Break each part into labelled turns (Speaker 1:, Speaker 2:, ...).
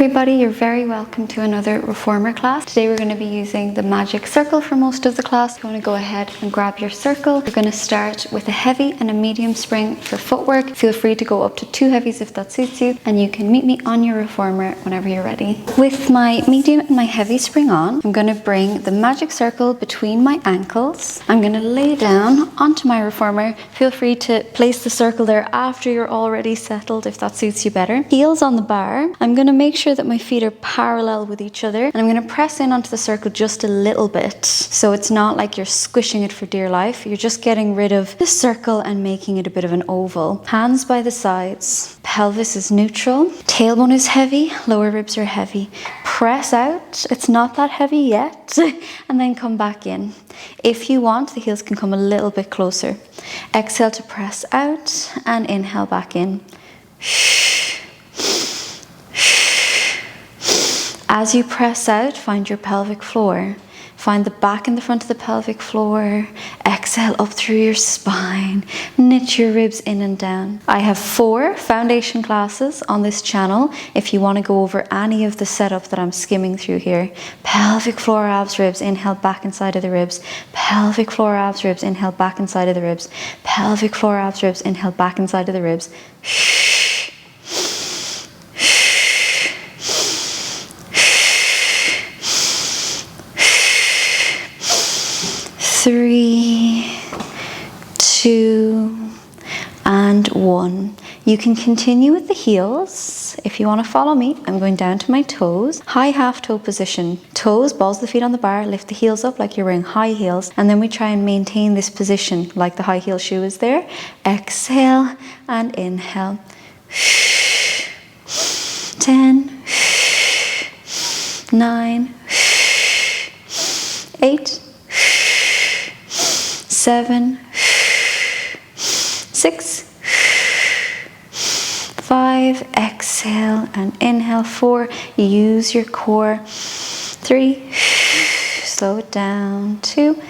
Speaker 1: everybody, you're very welcome to another reformer class. Today we're going to be using the magic circle for most of the class. If you want to go ahead and grab your circle, we're going to start with a heavy and a medium spring for footwork. Feel free to go up to 2 heavies if that suits you, and you can meet me on your reformer whenever you're ready. With my medium and my heavy spring on, I'm going to bring the magic circle between my ankles. I'm going to lay down onto my reformer. Feel free to place the circle there after you're already settled if that suits you better. Heels on the bar. I'm going to make sure that my feet are parallel with each other, and I'm going to press in onto the circle just a little bit, so it's not like you're squishing it for dear life. You're just getting rid of the circle and making it a bit of an oval. Hands by the sides. Pelvis is neutral. Tailbone is heavy. Lower ribs are heavy. Press out. It's not that heavy yet. And then come back in. If you want, the heels can come a little bit closer. Exhale to press out and inhale back in. As you press out, find your pelvic floor. Find the back and the front of the pelvic floor. Exhale up through your spine. Knit your ribs in and down. I have 4 foundation classes on this channel if you want to go over any of the setup that I'm skimming through here. Pelvic floor, abs, ribs. Inhale back inside of the ribs. Pelvic floor, abs, ribs. Inhale back inside of the ribs. Pelvic floor, abs, ribs. Inhale back inside of the ribs. 3, 2, and 1. You can continue with the heels. If you want to follow me, I'm going down to my toes. High half toe position. Toes, balls of the feet on the bar, lift the heels up like you're wearing high heels, and then we try and maintain this position like the high heel shoe is there. Exhale and inhale. 10, 9, 8, 7, 6, 5, exhale and inhale. 4, use your core. 3, slow it down. 2,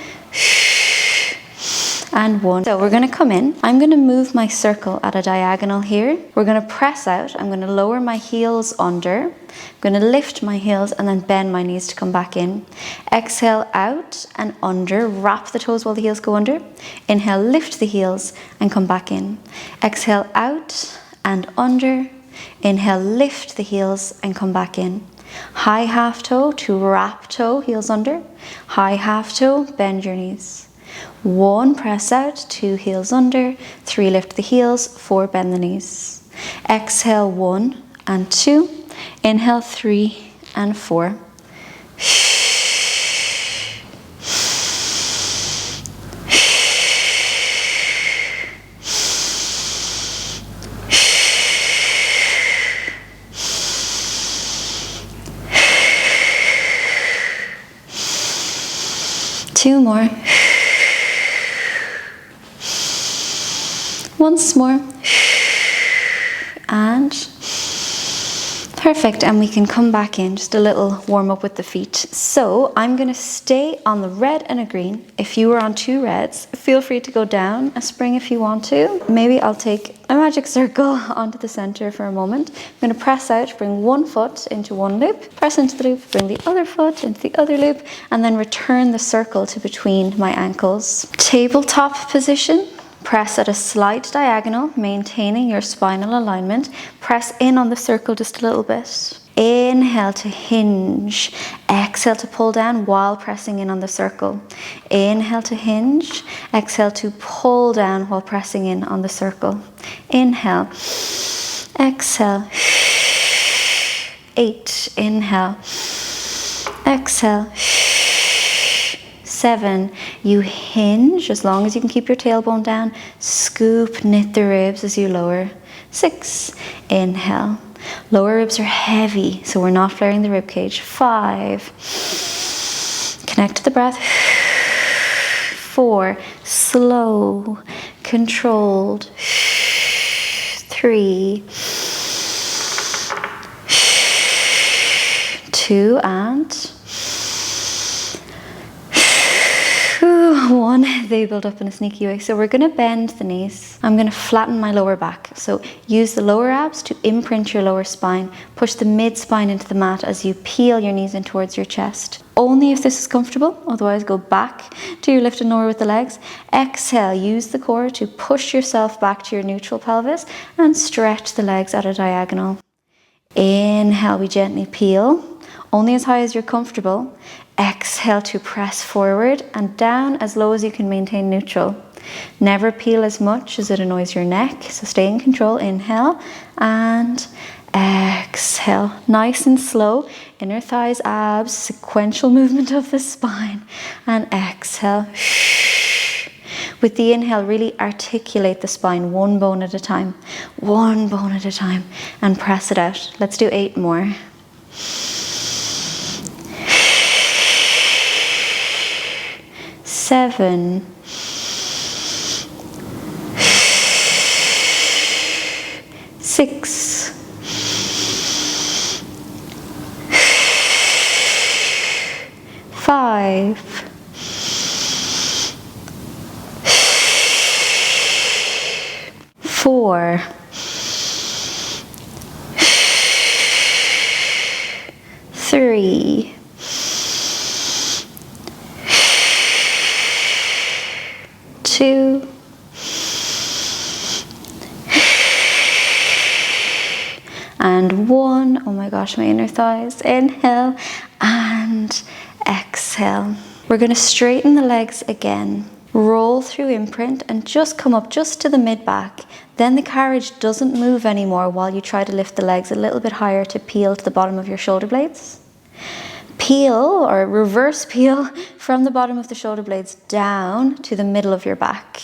Speaker 1: and 1. So we're going to come in. I'm going to move my circle at a diagonal here. We're going to press out. I'm going to lower my heels under. I'm going to lift my heels and then bend my knees to come back in. Exhale out and under. Wrap the toes while the heels go under. Inhale, lift the heels and come back in. Exhale out and under. Inhale, lift the heels and come back in. High half toe to wrap toe, heels under. High half toe, bend your knees. 1, press out. 2, heels under. 3, lift the heels. 4, bend the knees. Exhale 1 and 2. Inhale 3 and 4. Two more. Once more. And perfect, and we can come back in, just a little warm up with the feet. So I'm going to stay on the red and a green. If you were on 2 reds, feel free to go down a spring if you want to. Maybe I'll take a magic circle onto the center for a moment. I'm going to press out, bring one foot into one loop, press into the loop, bring the other foot into the other loop, and then return the circle to between my ankles. Tabletop position. Press at a slight diagonal, maintaining your spinal alignment. Press in on the circle just a little bit. Inhale to hinge. Exhale to pull down while pressing in on the circle. Inhale to hinge. Exhale to pull down while pressing in on the circle. Inhale. Exhale. 8. Inhale. Exhale. 7, you hinge as long as you can keep your tailbone down. Scoop, knit the ribs as you lower. 6, inhale. Lower ribs are heavy, so we're not flaring the rib cage. 5, connect to the breath. 4, slow, controlled. 3, 2, and One, they build up in a sneaky way. So we're gonna bend the knees. I'm gonna flatten my lower back. So use the lower abs to imprint your lower spine. Push the mid spine into the mat as you peel your knees in towards your chest. Only if this is comfortable, otherwise go back to your lift and lower with the legs. Exhale, use the core to push yourself back to your neutral pelvis and stretch the legs at a diagonal. Inhale, we gently peel, only as high as you're comfortable. Exhale to press forward and down as low as you can maintain neutral. Never peel as much as it annoys your neck, so stay in control. Inhale and exhale. Nice and slow. Inner thighs, abs, sequential movement of the spine. And exhale. With the inhale, really articulate the spine, one bone at a time. One bone at a time. And press it out. Let's do 8 more. 7. 6. 5. 4. 3. 2. 1. Oh my gosh, my inner thighs. Inhale and exhale. We're going to straighten the legs again. Roll through imprint and just come up just to the mid back. Then the carriage doesn't move anymore while you try to lift the legs a little bit higher to peel to the bottom of your shoulder blades. Peel or reverse peel from the bottom of the shoulder blades down to the middle of your back.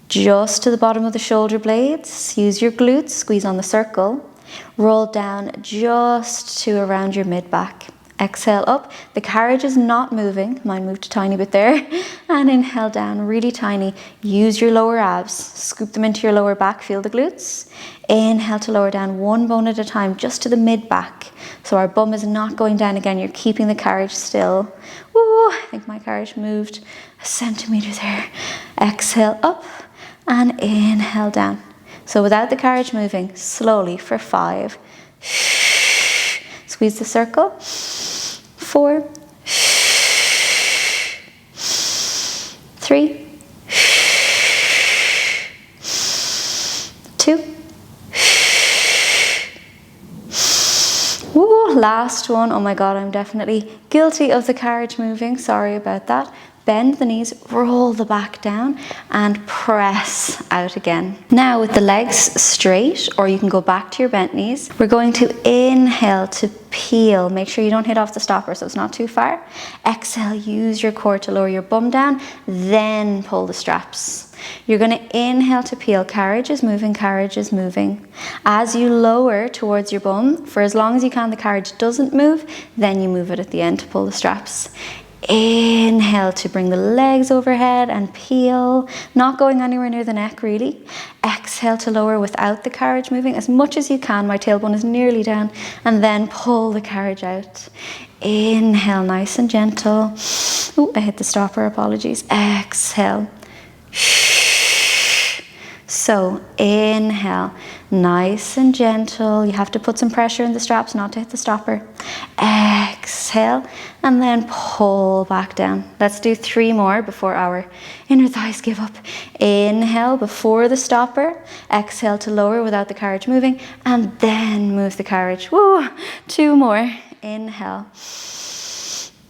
Speaker 1: Just to the bottom of the shoulder blades. Use your glutes, squeeze on the circle. Roll down just to around your mid back. Exhale up. The carriage is not moving. Mine moved a tiny bit there. And inhale down, really tiny. Use your lower abs. Scoop them into your lower back. Feel the glutes. Inhale to lower down one bone at a time, just to the mid back. So our bum is not going down again. You're keeping the carriage still. Ooh, I think my carriage moved a centimetre there. Exhale up and inhale down. So without the carriage moving, slowly for 5. Squeeze the circle. 4. 3. 2. Woo, last one. Oh my God, I'm definitely guilty of the carriage moving. Sorry about that. Bend the knees, roll the back down and press out again. Now with the legs straight, or you can go back to your bent knees, we're going to inhale to peel. Make sure you don't hit off the stopper so it's not too far. Exhale, use your core to lower your bum down, then pull the straps. You're going to inhale to peel. Carriage is moving, carriage is moving. As you lower towards your bum, for as long as you can, the carriage doesn't move, then you move it at the end to pull the straps. Inhale to bring the legs overhead and peel, not going anywhere near the neck really. Exhale to lower without the carriage moving as much as you can. My tailbone is nearly down, and then pull the carriage out. Inhale, nice and gentle. Oh, I hit the stopper, apologies. Exhale. So inhale, nice and gentle. You have to put some pressure in the straps not to hit the stopper. Exhale, and then pull back down. Let's do 3 more before our inner thighs give up. Inhale before the stopper. Exhale to lower without the carriage moving, and then move the carriage. Woo! 2 more. Inhale.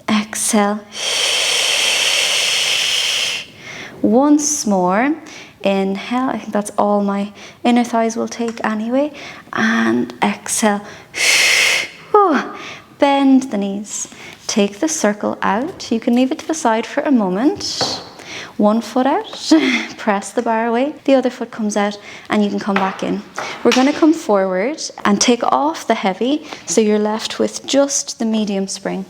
Speaker 1: Exhale. Once more. Inhale, I think that's all my inner thighs will take anyway. And exhale. Bend the knees. Take the circle out. You can leave it to the side for a moment. One foot out, press the bar away. The other foot comes out and you can come back in. We're going to come forward and take off the heavy so you're left with just the medium spring.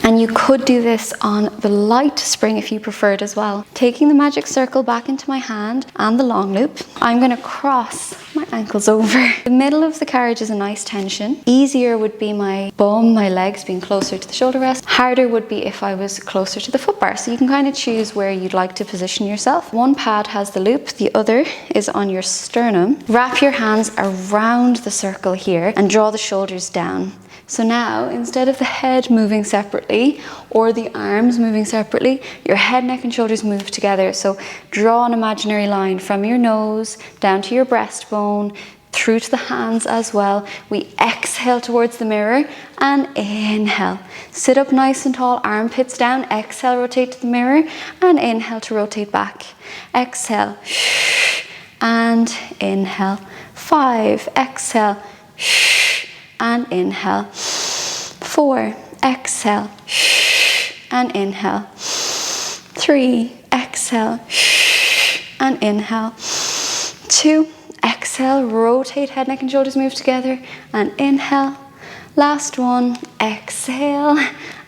Speaker 1: And you could do this on the light spring if you preferred as well. Taking the magic circle back into my hand and the long loop, I'm going to cross my ankles over. The middle of the carriage is a nice tension. Easier would be my bum, my legs being closer to the shoulder rest. Harder would be if I was closer to the foot bar. So you can kind of choose where you'd like to position yourself. One pad has the loop, the other is on your sternum. Wrap your hands around the circle here and draw the shoulders down. So now, instead of the head moving separately or the arms moving separately, your head, neck and shoulders move together. So draw an imaginary line from your nose down to your breastbone, through to the hands as well. We exhale towards the mirror and inhale. Sit up nice and tall, armpits down. Exhale, rotate to the mirror and inhale to rotate back. Exhale and inhale. 5, exhale and inhale. 4, exhale and inhale. 3, exhale and inhale. 2, exhale, rotate, head, neck and shoulders move together and inhale. Last one, exhale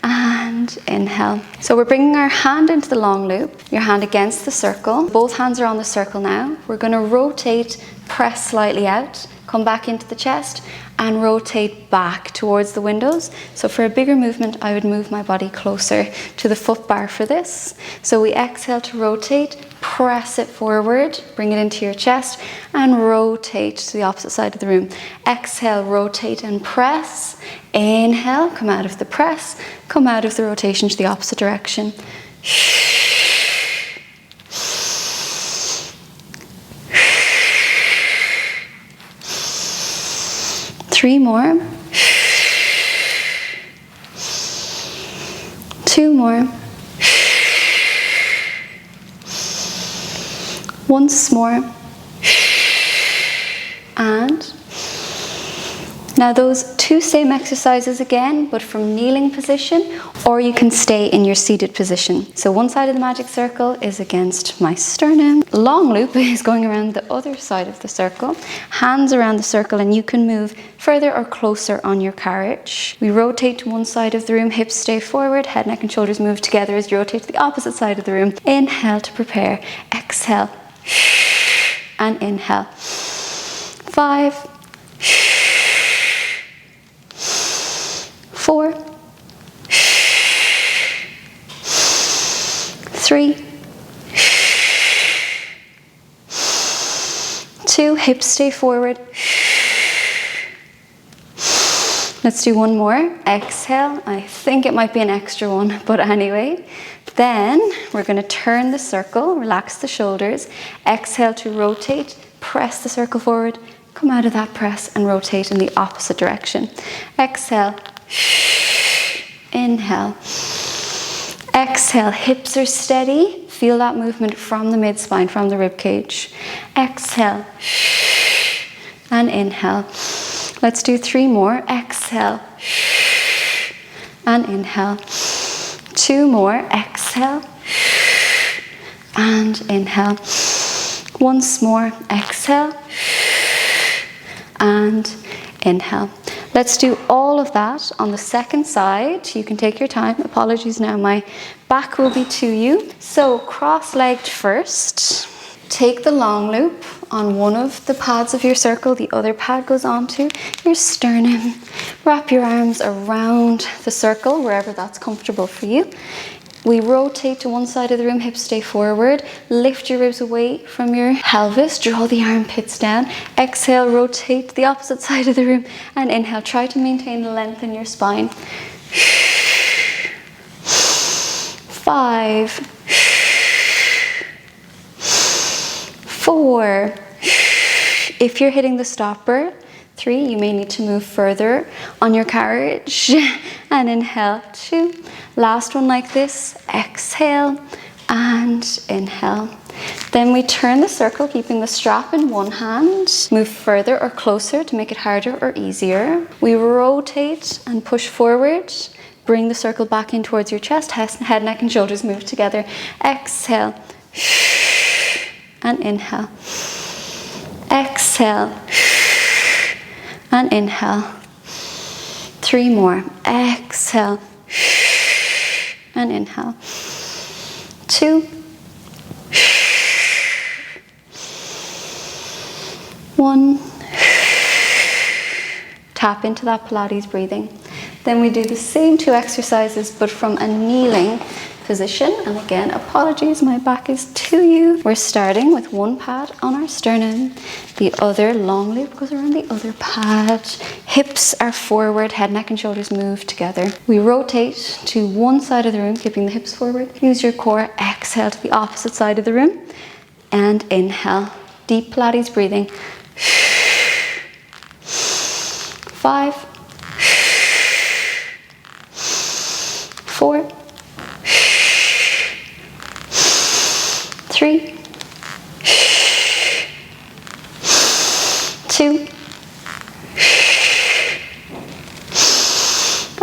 Speaker 1: and inhale. So we're bringing our hand into the long loop, your hand against the circle. Both hands are on the circle now. We're going to rotate, press slightly out, come back into the chest and rotate back towards the windows. So for a bigger movement, I would move my body closer to the foot bar for this. So we exhale to rotate, press it forward, bring it into your chest and rotate to the opposite side of the room. Exhale, rotate and press. Inhale, come out of the press, come out of the rotation to the opposite direction. 3 more. 2 more. Once more. And now those 2 same exercises again, but from kneeling position, or you can stay in your seated position. So one side of the magic circle is against my sternum. Long loop is going around the other side of the circle. Hands around the circle and you can move further or closer on your carriage. We rotate to one side of the room, hips stay forward, head, neck and shoulders move together as you rotate to the opposite side of the room. Inhale to prepare. Exhale and inhale. 5, 4, 3, 2, hips stay forward. Let's do one more. Exhale. I think it might be an extra one, but anyway. Then we're going to turn the circle, relax the shoulders. Exhale to rotate, press the circle forward, come out of that press and rotate in the opposite direction. Exhale. Inhale. Exhale, hips are steady. Feel that movement from the mid-spine, from the rib cage. Exhale and inhale. Let's do 3 more. Exhale and inhale. 2 more. Exhale and inhale. Once more. Exhale and inhale. Let's do all of that on the second side. You can take your time. Apologies now, my back will be to you. So cross-legged first. Take the long loop on one of the pads of your circle. The other pad goes onto your sternum. Wrap your arms around the circle, wherever that's comfortable for you. We rotate to one side of the room, hips stay forward. Lift your ribs away from your pelvis, draw the armpits down. Exhale, rotate to the opposite side of the room and inhale. Try to maintain the length in your spine. 5, 4. If you're hitting the stopper, 3, you may need to move further on your carriage. And inhale, 2. Last one like this. Exhale and inhale. Then we turn the circle, keeping the strap in one hand. Move further or closer to make it harder or easier. We rotate and push forward. Bring the circle back in towards your chest. Head, neck and shoulders move together. Exhale and inhale. Exhale and inhale. 3 more. Exhale and inhale. 2. 1 tap into that Pilates breathing. Then we do the same 2 exercises, but from a kneeling position. And again, apologies, my back is to you. We're starting with one pad on our sternum. The other long loop goes around the other pad. Hips are forward, head, neck and shoulders move together. We rotate to one side of the room, keeping the hips forward. Use your core. Exhale to the opposite side of the room. And inhale. Deep Pilates breathing. 5, 4, 3, 2,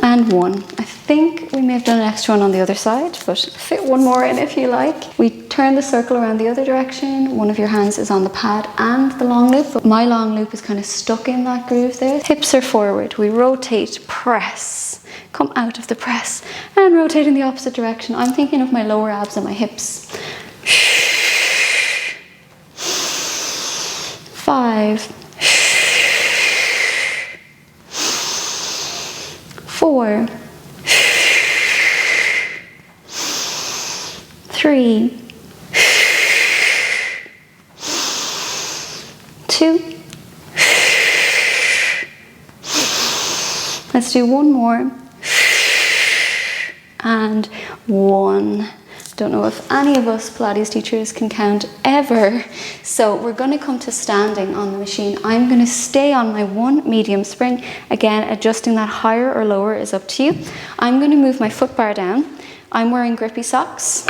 Speaker 1: and 1. I think we may have done an extra one on the other side, but fit one more in if you like. We turn the circle around the other direction. One of your hands is on the pad and the long loop, but my long loop is kind of stuck in that groove there. Hips are forward. We rotate, press, come out of the press, and rotate in the opposite direction. I'm thinking of my lower abs and my hips. 5, 4, 3, 2. Let's do one more. And 1. Don't know if any of us Pilates teachers can count ever. So we're going to come to standing on the machine. I'm going to stay on my 1 medium spring. Again, adjusting that higher or lower is up to you. I'm going to move my foot bar down. I'm wearing grippy socks.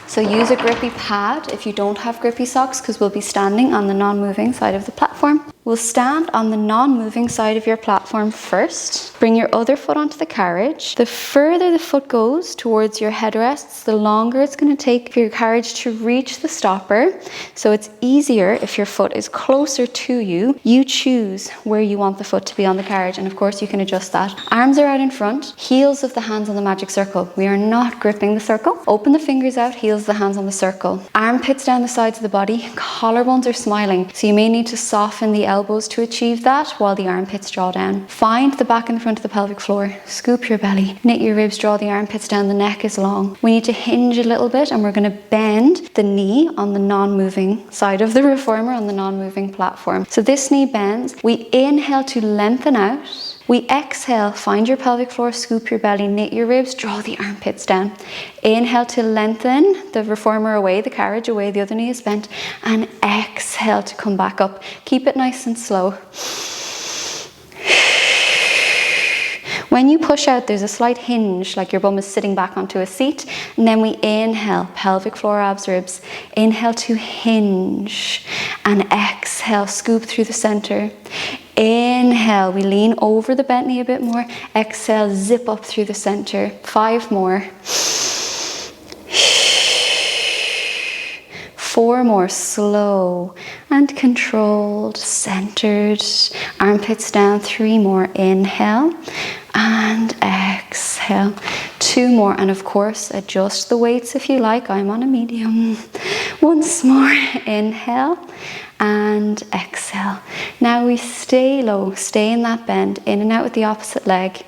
Speaker 1: So use a grippy pad if you don't have grippy socks, because we'll be standing on the non-moving side of the platform. We'll stand on the non-moving side of your platform first. Bring your other foot onto the carriage. The further the foot goes towards your headrests, the longer it's going to take for your carriage to reach the stopper. So it's easier if your foot is closer to you. You choose where you want the foot to be on the carriage, and of course you can adjust that. Arms are out in front, heels of the hands on the magic circle. We are not gripping the circle. Open the fingers out, heels of the hands on the circle. Armpits down the sides of the body, collarbones are smiling. So you may need to soften the elbows to achieve that while the armpits draw down. Find the back and the front of the pelvic floor. Scoop your belly. Knit your ribs, draw the armpits down. The neck is long. We need to hinge a little bit, and we're going to bend the knee on the non-moving side of the reformer, on the non-moving platform. So this knee bends. We inhale to lengthen out. We exhale, find your pelvic floor, scoop your belly, knit your ribs, draw the armpits down. Inhale to lengthen the reformer away, the carriage away, the other knee is bent, and exhale to come back up. Keep it nice and slow. When you push out, there's a slight hinge, like your bum is sitting back onto a seat. And then we inhale, pelvic floor, abs, ribs. Inhale to hinge. And exhale, scoop through the center. Inhale, we lean over the bent knee a bit more. Exhale, zip up through the center. 5 more. 4 more, slow and controlled, centered. Armpits down. 3 more, inhale and exhale. 2 more, and of course adjust the weights if you like. I'm on a medium. Once more, inhale and exhale. Now we stay low, stay in that bend, in and out with the opposite leg.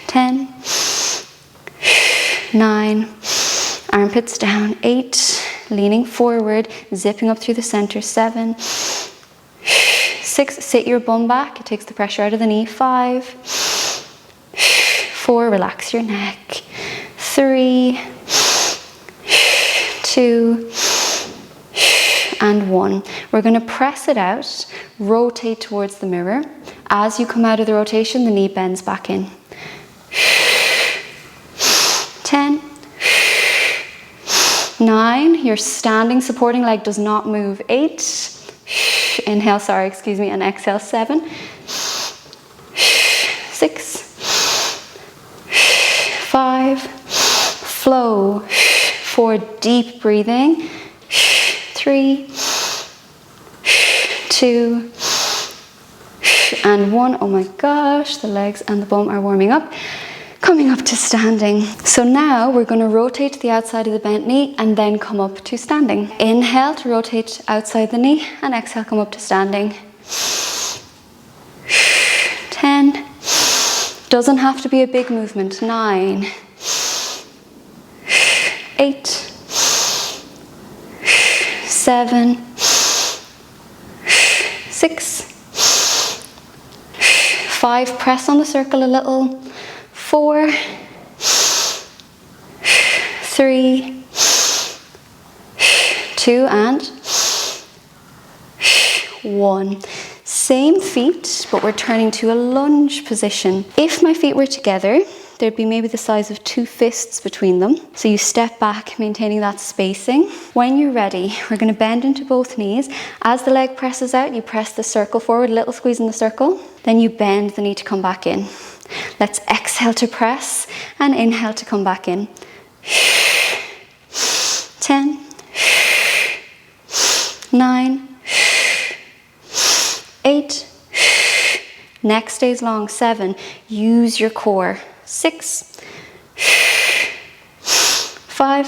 Speaker 1: 10, 9, armpits down. 8, leaning forward, zipping up through the center. 7, 6, sit your bum back, it takes the pressure out of the knee. 5, 4, relax your neck. 3, 2, and 1. We're going to press it out, rotate towards the mirror. As you come out of the rotation, the knee bends back in. 10, 9, your standing supporting leg does not move. 8, inhale, and exhale. 7, 6, 5, flow. 4, deep breathing. 3, 2, and 1. Oh my gosh, the legs and the bum are warming up. Coming up to standing. So now we're going to rotate to the outside of the bent knee and then come up to standing. Inhale to rotate outside the knee and exhale, come up to standing. 10. Doesn't have to be a big movement. 9, 8, 7, 6, 5. Press on the circle a little. 4, 3, 2, and 1. Same feet, but we're turning to a lunge position. If my feet were together, there'd be maybe the size of 2 fists between them. So you step back, maintaining that spacing. When you're ready, we're going to bend into both knees. As the leg presses out, you press the circle forward, a little squeeze in the circle. Then you bend the knee to come back in. Let's exhale to press and inhale to come back in. 10, 9, 8, neck stays long. 7, use your core. 6, 5,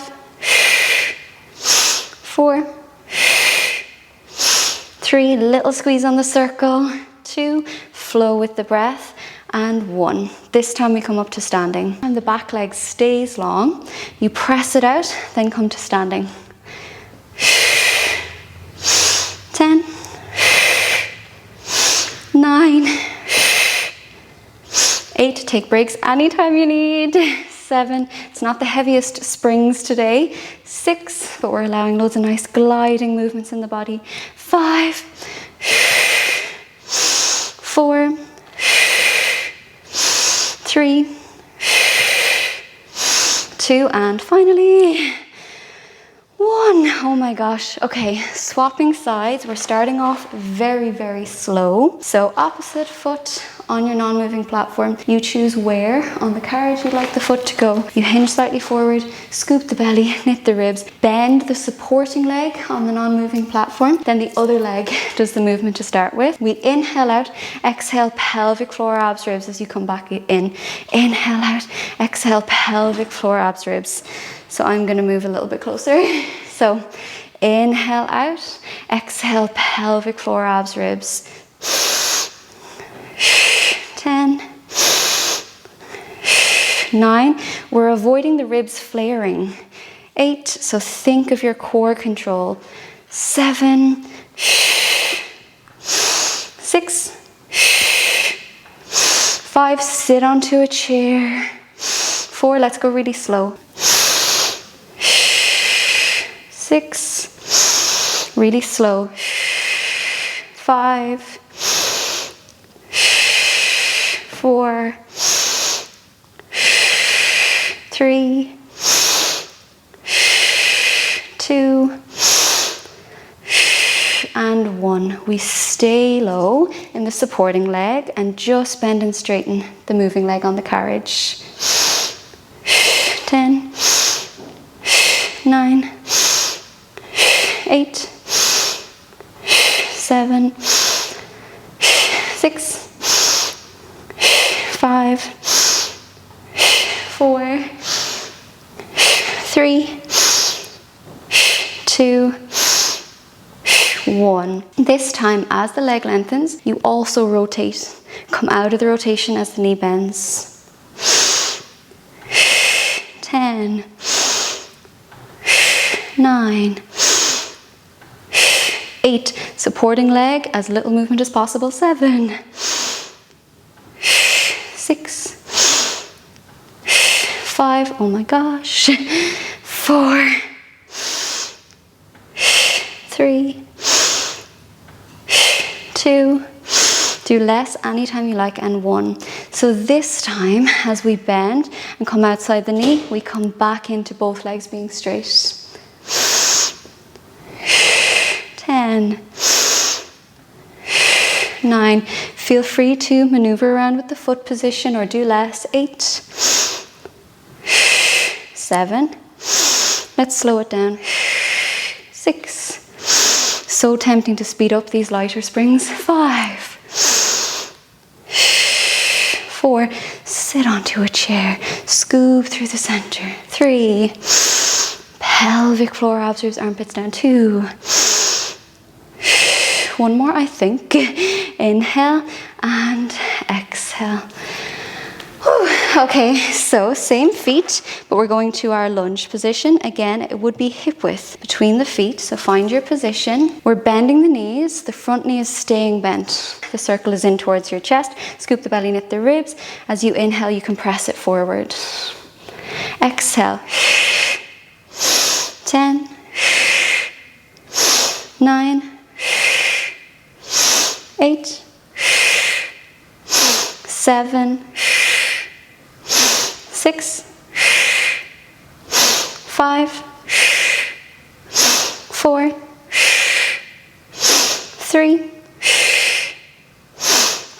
Speaker 1: 4, 3, little squeeze on the circle. 2, flow with the breath. And 1. This time we come up to standing. And the back leg stays long. You press it out, then come to standing. 10, 9, 8, take breaks anytime you need. 7, it's not the heaviest springs today. 6, but we're allowing loads of nice gliding movements in the body. 5, 4, 3, 2, and finally 1. Oh my gosh. Okay, swapping sides. We're starting off very, very slow. So opposite foot on your non-moving platform. You choose where on the carriage you'd like the foot to go. You hinge slightly forward, scoop the belly, knit the ribs, bend the supporting leg on the non-moving platform. Then the other leg does the movement to start with. We inhale out, exhale pelvic floor abs ribs as you come back in. Inhale out, exhale pelvic floor abs ribs. So I'm going to move a little bit closer. So inhale out, exhale pelvic floor abs ribs. 10, 9, we're avoiding the ribs flaring. 8, so think of your core control. 7, 6, 5, sit onto a chair. 4, let's go really slow. 6, really slow. 5, 4, 3, 2, and 1. We stay low in the supporting leg and just bend and straighten the moving leg on the carriage. 10, 9, 8, 7, 6, 5, 4, 3, 2, 1. This time, as the leg lengthens, you also rotate. Come out of the rotation as the knee bends. 10, 9, 8, supporting leg, as little movement as possible. 7, 6, 5, oh my gosh, 4, 3, 2, do less anytime you like, and 1. So this time, as we bend and come outside the knee, we come back into both legs being straight. 10, 9, feel free to maneuver around with the foot position or do less. 8, 7, let's slow it down. 6, so tempting to speed up these lighter springs. 5, 4, sit onto a chair, scoop through the center. 3, pelvic floor abs, ribs, armpits down. 2, 1 more, I think. Inhale and exhale. Okay, so same feet, but we're going to our lunge position. Again, it would be hip width between the feet, so find your position. We're bending the knees, the front knee is staying bent. The circle is in towards your chest. Scoop the belly, knit the ribs. As you inhale, you can press it forward. Exhale. 10, 9, 8, 7, 6, 5, 4, 3,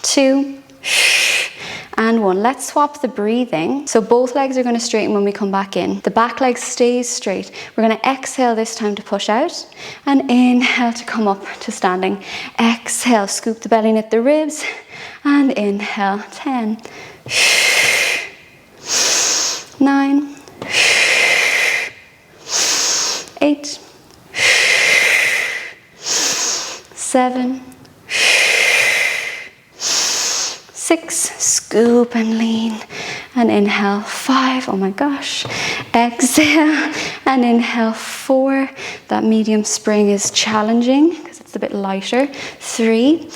Speaker 1: 2, and 1. Let's swap the breathing. So both legs are going to straighten when we come back in. The back leg stays straight. We're going to exhale this time to push out and inhale to come up to standing. Exhale, scoop the belly, knit the ribs, and inhale. 10, 9, 8, 7, 6, scoop and lean, and inhale. 5, oh my gosh. Exhale and inhale. 4, that medium spring is challenging because it's a bit lighter. 3,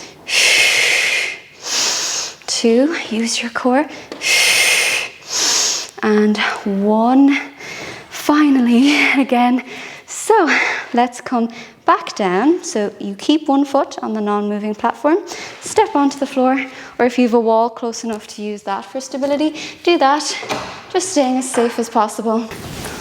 Speaker 1: 2, use your core, and 1. Finally, again. So let's come back down. So you keep one foot on the non-moving platform, step onto the floor, or if you have a wall close enough to use that for stability, do that, just staying as safe as possible.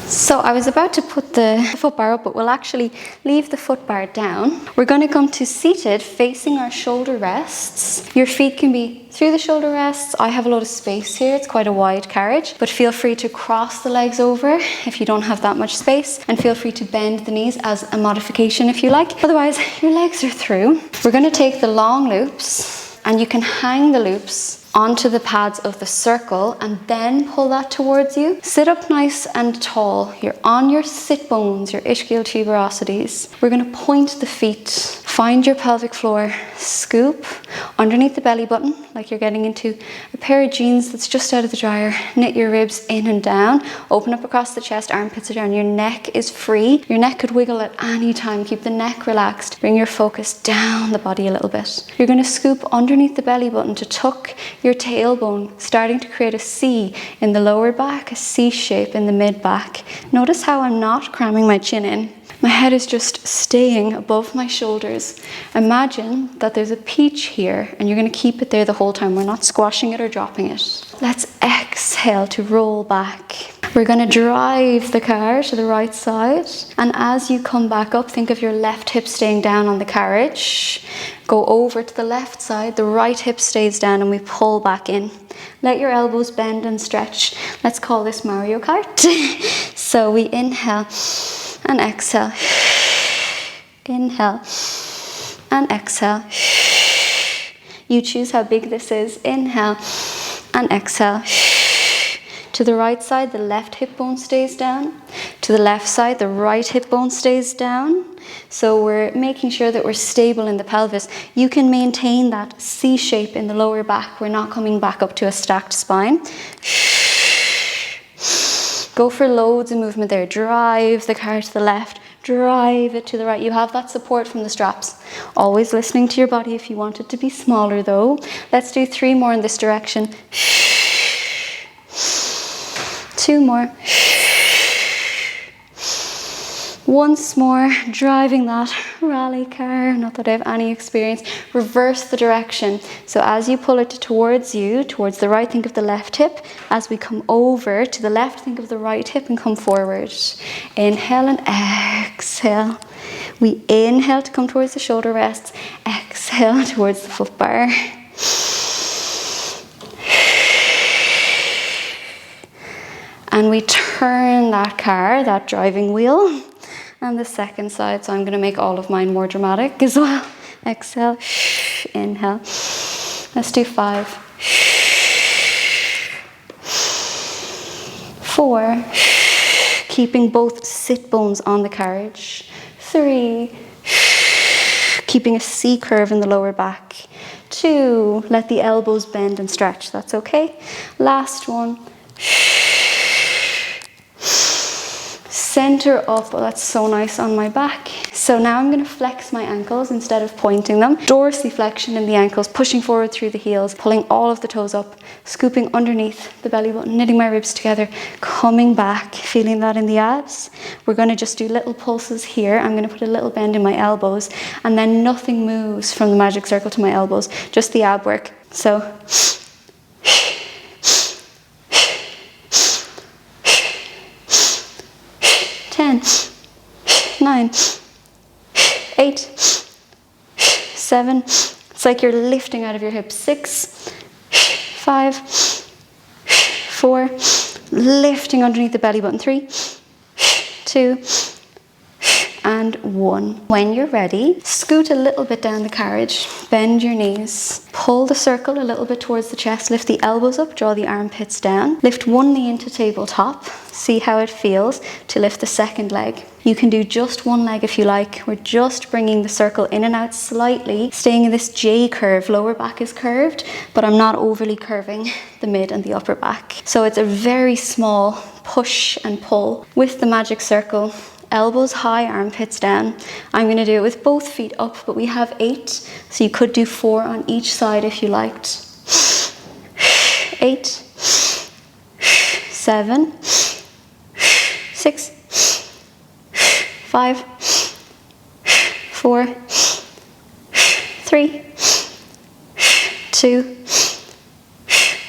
Speaker 1: So I was about to put the foot bar up, but we'll actually leave the foot bar down. We're going to come to seated, facing our shoulder rests. Your feet can be through the shoulder rests. I have a lot of space here. It's quite a wide carriage, but feel free to cross the legs over if you don't have that much space, and feel free to bend the knees as a modification if you like. Otherwise, your legs are through. We're going to take the long loops, and you can hang the loops onto the pads of the circle and then pull that towards you. Sit up nice and tall. You're on your sit bones, your ischial tuberosities. We're going to point the feet. Find your pelvic floor. Scoop underneath the belly button like you're getting into a pair of jeans that's just out of the dryer. Knit your ribs in and down. Open up across the chest, armpits are down. Your neck is free. Your neck could wiggle at any time. Keep the neck relaxed. Bring your focus down the body a little bit. You're going to scoop underneath the belly button to tuck your tailbone, starting to create a C in the lower back, a C shape in the mid back. Notice how I'm not cramming my chin in. My head is just staying above my shoulders. Imagine that there's a peach here and you're going to keep it there the whole time. We're not squashing it or dropping it. Let's exhale to roll back. We're going to drive the car to the right side, and as you come back up, think of your left hip staying down on the carriage. Go over to the left side, the right hip stays down, and we pull back in. Let your elbows bend and stretch. Let's call this Mario Kart. So we inhale and exhale. Inhale and exhale. You choose how big this is. Inhale and exhale. To the right side, the left hip bone stays down. To the left side, the right hip bone stays down. So we're making sure that we're stable in the pelvis. You can maintain that C shape in the lower back. We're not coming back up to a stacked spine. Go for loads of movement there. Drive the car to the left. Drive it to the right. You have that support from the straps. Always listening to your body if you want it to be smaller though. Let's do 3 more in this direction. 2 more. Once more, driving that rally car. Not that I have any experience. Reverse the direction. So as you pull it towards you, towards the right, think of the left hip. As we come over to the left, think of the right hip and come forward. Inhale and exhale. We inhale to come towards the shoulder rests. Exhale towards the foot bar. And we turn that car, that driving wheel, and the second side. So I'm going to make all of mine more dramatic as well. Exhale, inhale. Let's do 5, 4, keeping both sit bones on the carriage. 3, keeping a C curve in the lower back. 2. Let the elbows bend and stretch. That's okay. Last one. Center up. Oh, that's so nice on my back. So now I'm going to flex my ankles instead of pointing them. Dorsiflexion in the ankles, pushing forward through the heels, pulling all of the toes up, scooping underneath the belly button, knitting my ribs together, coming back, feeling that in the abs. We're going to just do little pulses here. I'm going to put a little bend in my elbows, and then nothing moves from the magic circle to my elbows, just the ab work. So 10, 9, 8, 7. It's like you're lifting out of your hips. 6, 5, 4. Lifting underneath the belly button. 3, 2, and 1. When you're ready, scoot a little bit down the carriage, bend your knees, pull the circle a little bit towards the chest, lift the elbows up, draw the armpits down, lift one knee into tabletop, see how it feels to lift the second leg. You can do just one leg if you like. We're just bringing the circle in and out slightly, staying in this J curve. Lower back is curved, but I'm not overly curving the mid and the upper back. So it's a very small push and pull with the magic circle. Elbows high, armpits down. I'm going to do it with both feet up, but we have 8, so you could do 4 on each side if you liked. 8, 7, 6, 5, 4, 3, 2,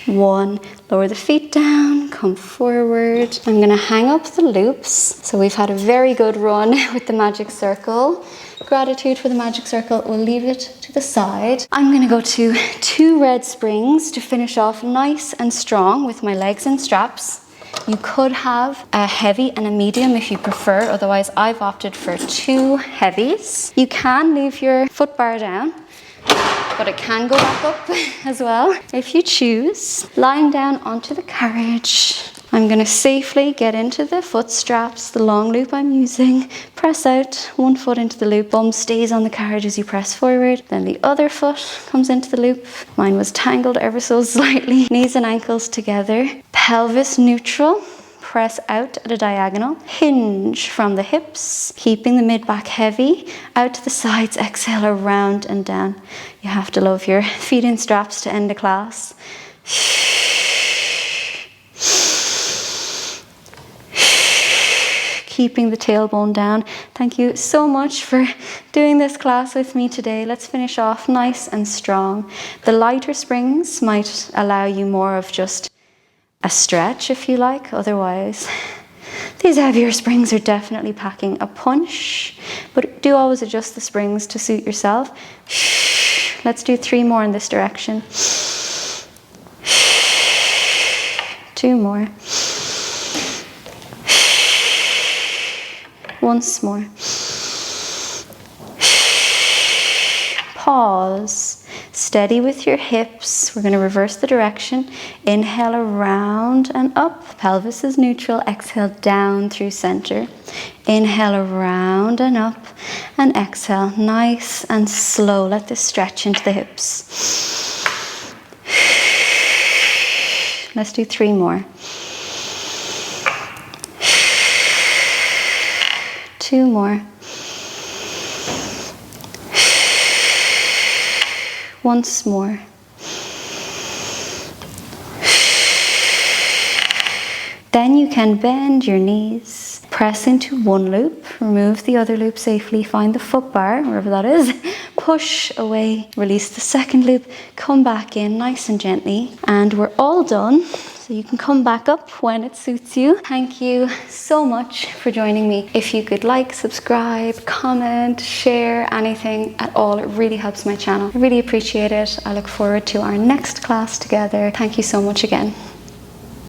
Speaker 1: 1. Lower the feet down, come forward. I'm going to hang up the loops. So we've had a very good run with the magic circle. Gratitude for the magic circle. We'll leave it to the side. I'm going to go to 2 red springs to finish off nice and strong with my legs and straps. You could have a heavy and a medium if you prefer. Otherwise, I've opted for 2 heavies. You can leave your foot bar down, but it can go back up as well if you choose. Lying down onto the carriage, I'm going to safely get into the foot straps, the long loop I'm using. Press out, one foot into the loop, bum stays on the carriage as you press forward. Then the other foot comes into the loop. Mine was tangled ever so slightly. Knees and ankles together. Pelvis neutral. Press out at a diagonal, hinge from the hips, keeping the mid back heavy, out to the sides, exhale around and down. You have to love your feet in straps to end a class. Keeping the tailbone down. Thank you so much for doing this class with me today. Let's finish off nice and strong. The lighter springs might allow you more of just a stretch if you like. Otherwise, these heavier springs are definitely packing a punch, but do always adjust the springs to suit yourself. Let's do 3 more in this direction. 2 more. Once more. Pause. Steady with your hips. We're going to reverse the direction. Inhale around and up. Pelvis is neutral. Exhale down through center. Inhale around and up. And exhale nice and slow. Let this stretch into the hips. Let's do 3 more. 2 more. Once more. Then you can bend your knees, press into one loop, remove the other loop safely, find the foot bar, wherever that is, push away, release the second loop, come back in nice and gently, and we're all done. So you can come back up when it suits you. Thank you so much for joining me. If you could like, subscribe, comment, share, anything at all, it really helps my channel. I really appreciate it. I look forward to our next class together. Thank you so much again.